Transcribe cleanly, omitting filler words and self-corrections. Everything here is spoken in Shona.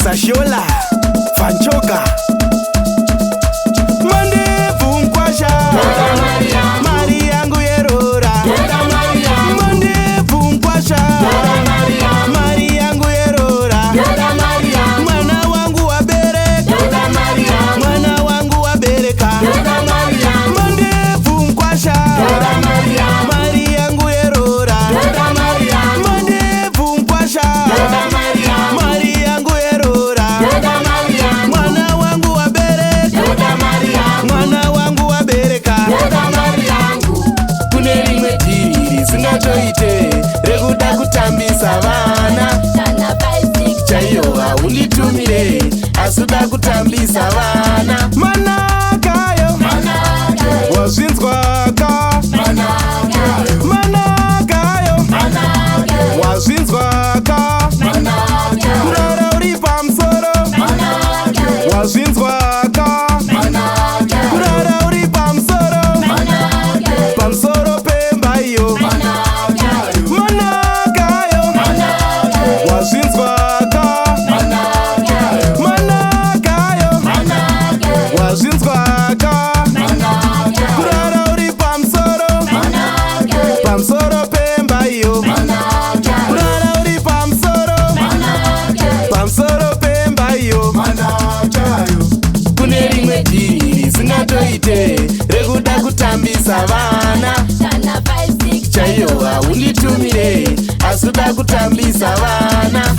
Sashola Fanchoka Mandevu mkwasha Mari yangu yerora Mandevu mkwasha Mari yangu yerora Mwana wangu wabereka Mwana wangu wabereka Mandevu mkwasha Mari yangu yerora Mandevu mkwasha Mari yangu yerora Mwana wangu wabereka Mwana wangu wabereka Kune rimwe diri singatoite rekuda kutambisa vana chaiyo haunditumire asuda kutambisa vana manakayo wazvinzwaka manakayo wazvinzwaka kurara uri pamusoro wazvinzwaka kurara uri pamusoro pamusoro pemba iyo manakayo wazvinzwaka manakayo wazvinzwaka kurara uri pamusoro pamusoro pemba iyo kurara uri pamusoro pamusoro pemba iyo kune rimwe diri singatoite rekuda kutambisa vana chaiyo haunditumire asuda kutambisa vana